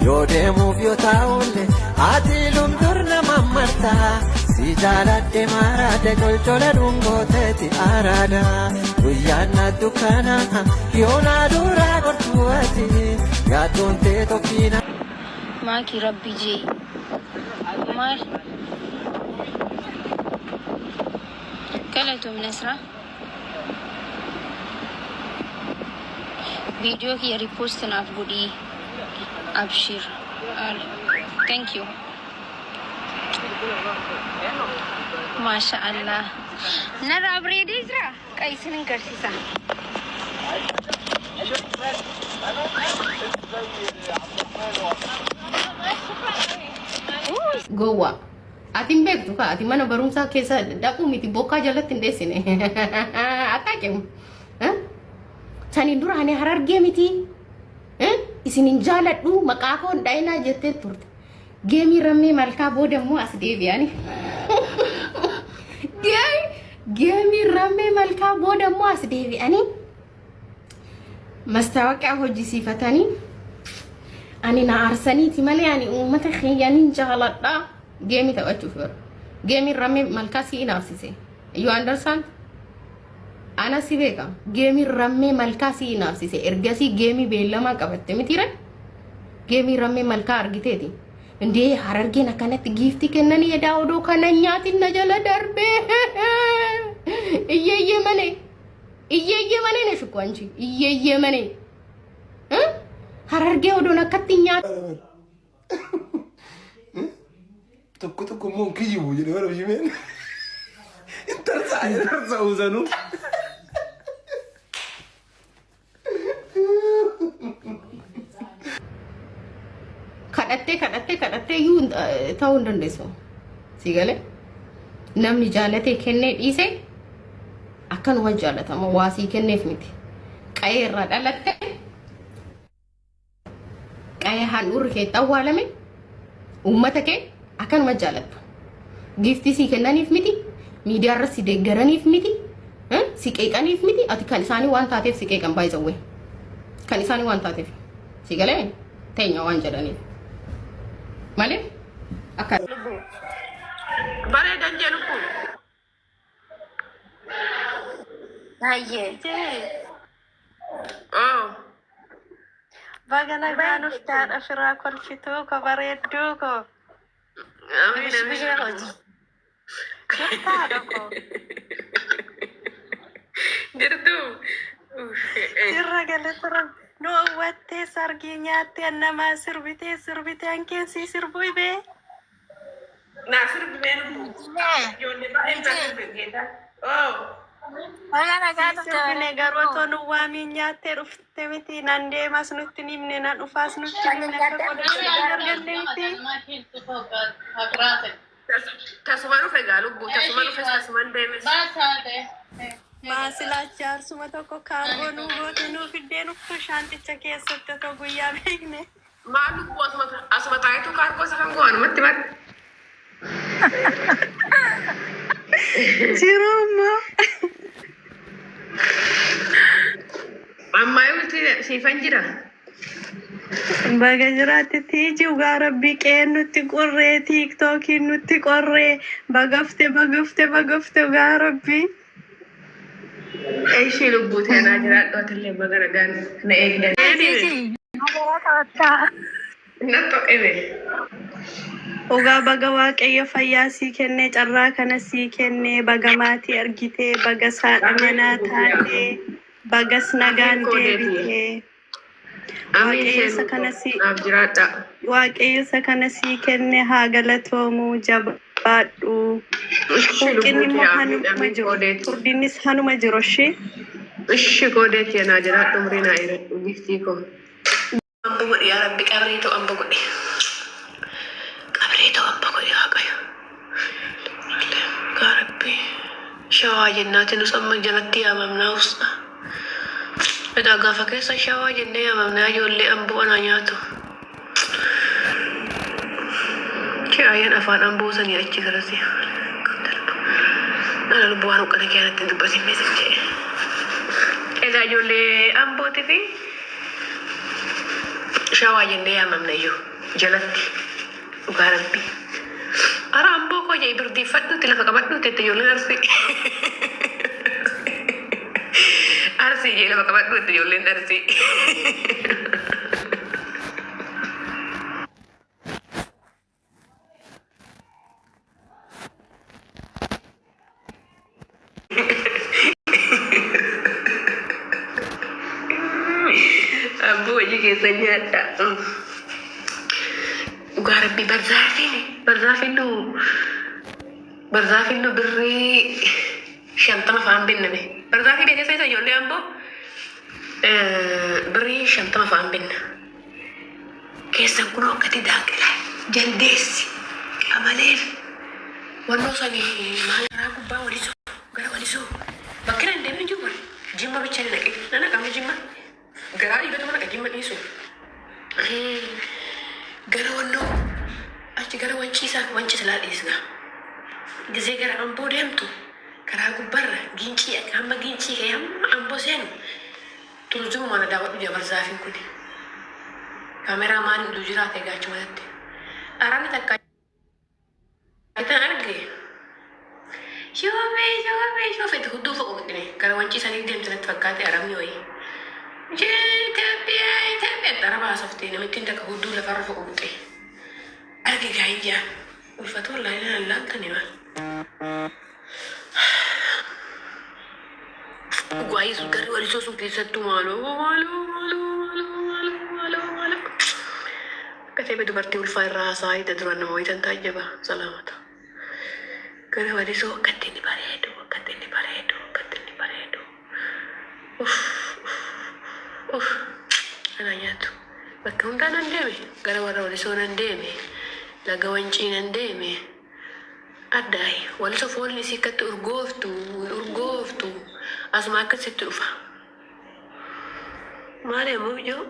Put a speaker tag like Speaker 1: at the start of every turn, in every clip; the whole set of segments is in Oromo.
Speaker 1: Yodemuuf yoo taa'ulle atiilum durna mammarta si jaaladhe maaraadhe golchola dhungooteeti araada guyyaanna dukkana yoona duraa gortuwati gaadoontee tokkiina
Speaker 2: maaki rabbi jee maal galatoom nasra ቪዲዮ የሪፖስት ናፍ ጉዲ አብሽር አለ ቴንክ ዩ ማሻአላህ ነራ ብሬድ ይዝራ ቀይስንን ከርሲሳ ጎዋ አቲም ቤክቱ ካ አቲ ማነ በሩምሳ ኬሳ ዳቁ ሚቲ ቦካ ጀለት እንደሲኔ አታቀም Sani dura ane harargee miti isinin jaaladhu maqaa koo daayinaa jettee turte geemii rammee malkaa booda immoo as deebi'ani geemii rammee malkaa booda immoo as deebi'ani mastaawaaqaa hojjisiifatanii ani na aarsaniiti malee ani uummata xiyyaaniin jaaladha geemii taphachuuf yor geemii rammee malkaa si inaafsise you understand Ana sibeka gemi ramme malka si nafsise ergasi gemi bellama qabatte mitiran gemi ramme malka argiteti inde hararge nakanat gifti kennani yadaawdo kananyati najala darbe iyeye mane ne shukwanchi iyeye mane hararge odo nakatinya
Speaker 3: tokko mon kijibu jede wala jimen interza uzanu kadhatte yuu ta'uu hin dandeessu si galee namni jaallatee kennee dhiise akkanuma jaallatama waasii kenneef miti qayee irraa dhalatte qayee handhuurri kee xawwaalame uummata kee akkanuma jaallatta giftii si kennaniif miti miidiyaa irra si deeggaraniif miti si qeeqaniif miti ati kan isaanii waan taateef si qeeqan baay'isawwee kan isaanii waan taateef si galee teenya waan jedhaniif Male? Akan.
Speaker 4: Bare dan jenuku.
Speaker 2: Aye.
Speaker 4: Oh.
Speaker 5: Bagana ganuf tan afira kol fitu ko bare duko.
Speaker 4: Amin amin.
Speaker 5: Kita doko.
Speaker 4: Dirtu.
Speaker 5: Sirra galetra. No watte sarginyate nama sirbite anke si sirboy be
Speaker 4: Na sirbi benu yo ne ba enza sirbi oh
Speaker 2: Bagana ganuf
Speaker 5: tan negaro to no wami nyate rufte miti nande masnutti nimne na ufas nutti nimne ko
Speaker 4: tasumanu fegalu bu tasumanu demes
Speaker 5: Maasilaachar suma tokko kaangoo nu goote nu fiddee nu shanticha keessatti to guyyaa beekne.
Speaker 4: Maalu bu asuma taayitu kaargoo isa kan go'an matti matti.
Speaker 5: Jiruma.
Speaker 4: Amma yuuti siifan jira.
Speaker 5: Baga jiraatti tiiji ugaa rabbi qeen nutti qorree tiiktookiin nutti qorree bagafte ugaa rabbi.
Speaker 4: Eishi lubbuute na jiraadhu atillee bagaragaan na eegdan. Natto qebe.
Speaker 5: Ugaa baga waaqayyo fayyaa sii kennee carraa kana sii kennee baga maatii argitee baga saadha manaa taatee bagas nagaan deebitee. Waaqayyo isa kana sii kennee haa galatoomuu jabaadhu. Qinni hanuma jiru furdinis hanuma jiru shi
Speaker 4: ishi godeeti yana jiraadhu umriina iradhu giftii koo ambo godhi yaa rabbi qabreetoo ambo godhi waaqayyo yaa rabbi shawaa jennaati nus amma jalatti yaamamnaa usta edaa gaafa keessa shawaa jennee yaamamnaa ijoollee amboo anaa nyaatu kiraayyan afaan amboo sanii achi garasi Nana lubuan ukana kiana tentu basi message. Eda jole ambo TV. Shawa jende ya mamna yo. jalatti dhugaa rabbii. Ara amboo koo jee birdiifadhuutti lafa qabadhuutti itti ijoolleen arsii. Arsii jee lafa qabadhuutti ijoolleen arsii. Amboo hojii keessa nyaadha. Dhugaa rabbii barzaafiin birrii 50 fa'aan binname. Barzaafii beeksisa isa ijoollee amboo birrii 50 fa'aan binna. Keessan kun hokkati daaqila jaldeessi qamaleen wannoo sanii maal garaa gubbaa walisoo gara walisoo bakki na hin deemne jiru jimma bicha ni naqe na naqamu jimma garaa dhiibatuma naqa jimma dhiisu gara wannoo achi gara wanciisaa wanci silaa dhiisna gisee gara amboo deemtu karaa gubbarra gincii hamma gincii kee hamma amboo seenu turizimuu mana daawwadhu jee barzaafiin kun kaameraa maan iddoo jiraate gaachumatti araani takka itan arge shoofeeti hudduu foqo qixine gara wanciisanii deemtinatti fakkaate arabni wayii Itoophiyaa araba haasoftee namittiin takka hudduu lafarra foqo qixxe arge gaayyaa ulfatoo laalinaan laantanimaa Guys, garri walisoo sun keessattuu maaloo. Akka ta'e dubartii ulfaa irraa haasaa hidha duran nama wayitan taajjaba salaamata. Gara walisoo akka inni bareedu. Ana nyaatu. Bakka hundaa nan deeme. Gara warra walisoo nan deeme. Laga wancii nan deeme. Addaay walisoo foolni isii akkatti urgooftu. Asuma akkasitti dhufa. Maali ammoo ijoo?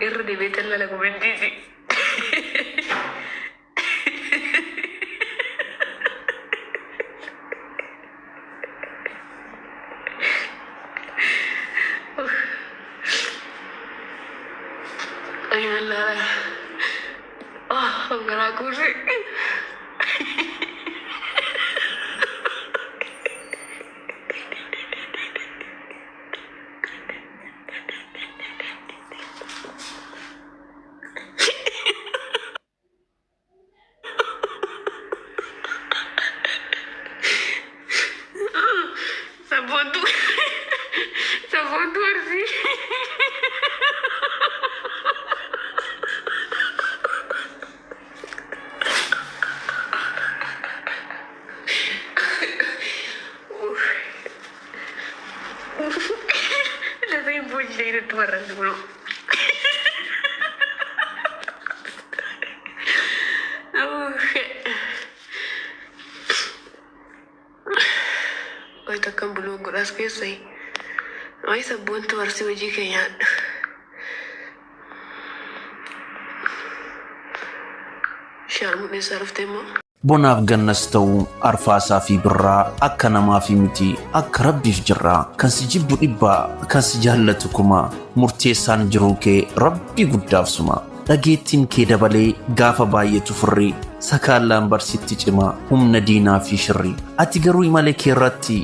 Speaker 4: Irra deebiitan lala gumantiisi. Ayun lala. Ang garago rin. Sabon arsi. Lalu ibu jadi itu barang dulu. Oi takkan belum guras kesai. Oi sabun tu arsi wajib kaya. Sharmu ni sarf temo.
Speaker 6: Bonaaf gannas ta'uu arfaasaa fi birraa akka namaa fi miti akka rabbiif jirraa kan si jibbu dhibbaa kan si jaallatu kuma murteessaan jiruu kee rabbi guddaaf suma dhageettiin kee dabalee gaafa baay'eetu furrii sakaallaan barsitti cimaa humna diinaa fi shirrii ati garuu imala kee irratti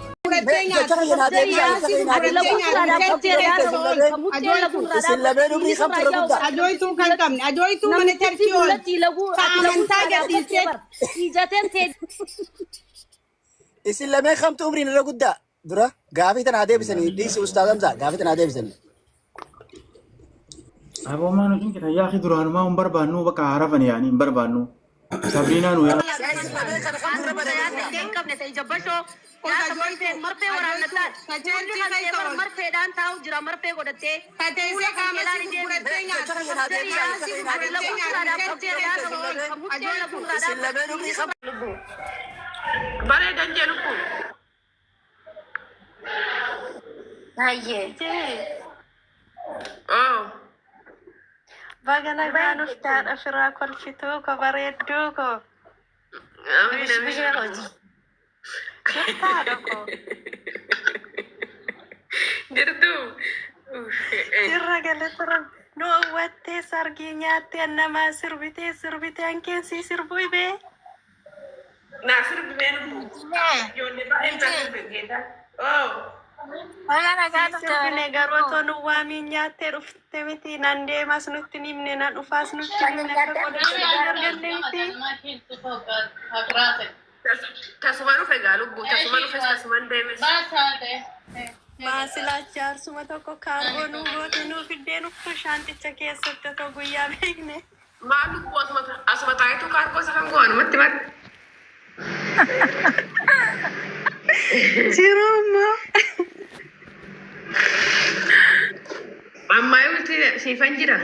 Speaker 7: isin lamee kamtu umriin irra guddaa dura gaafii tanaa deebisanii dhiisi ustaadamsaa gaafii tanaa deebisanii
Speaker 8: Aboo maan hojii kita yaa ki duraan maa hin barbaannu bakka harafan yaani hin barbaannu. Sabriinaan yaa.
Speaker 4: Bareedan jedhu kun.
Speaker 5: Baga nagaan uftaan afiraa kolfituu ko bareedduu ko.
Speaker 4: Jirtuu.
Speaker 5: Irra galatara nu wattee sargii nyaattee namaa sirbitee hankeensii sirbuu bee.
Speaker 4: Naa sirbee nu. Ijoollee baay'een kan sirbeedha.
Speaker 5: Sirbine garuu otoo nu waamii nyaattee dhufte miti nan deemas nutti himne nan dhufaas nutti himne akka godhachuu arganne miti.
Speaker 4: Tasuma dhufe gaa lubbuu tasuma dhufes tasuman deemes.
Speaker 5: Maasilaa jaarsuma tokko kaangoo nu goote nu fiddee nuffuu shaanticha keessatti otoo guyyaa beekne.
Speaker 4: Maal lubbuu asuma taayituu kaargoo isa kan go'an matti matti.
Speaker 5: Jirummaa.
Speaker 4: Ammaa yoo siifan jira.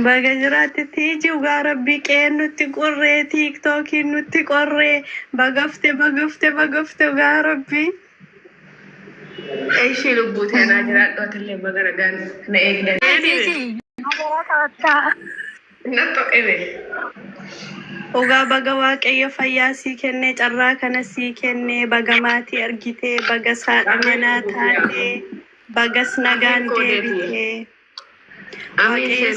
Speaker 5: Baga jiraatti jiwgaa rabbii qeen nutti qorree tiiktookiin nutti qorree bagafte gaa rabbii.
Speaker 4: Ishii lubbuu teenaa jiraadhu atillee baga nagaan na eegdan. Natto qebe.
Speaker 5: Ogaa baga waaqayyo fayyaa sii kennee carraa kana sii kennee baga maatii argitee baga saadha manaa taatee bagas nagaan deebitee. Waaqayyo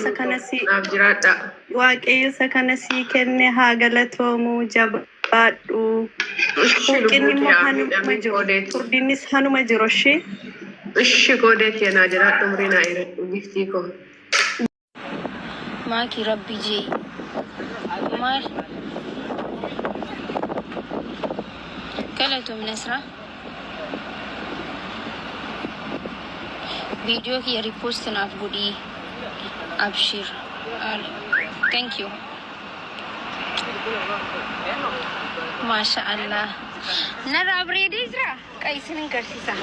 Speaker 5: isa kana sii kenne haa galatoomuu jabaadhu. Furqinni immoo hanuma jiru. Furdinnis hanuma jiru ishee.
Speaker 4: Ishi goodeetti eenaa jiraadhu umrii naa eeradhu giftii koo.
Speaker 3: Maaki rabbi jee. Maal? Galatoom Nasra. Video here repost naaf godhii. Abshir. Thank you. Masha Allah. Nara abreedee jira. Qaisinin garsiisa.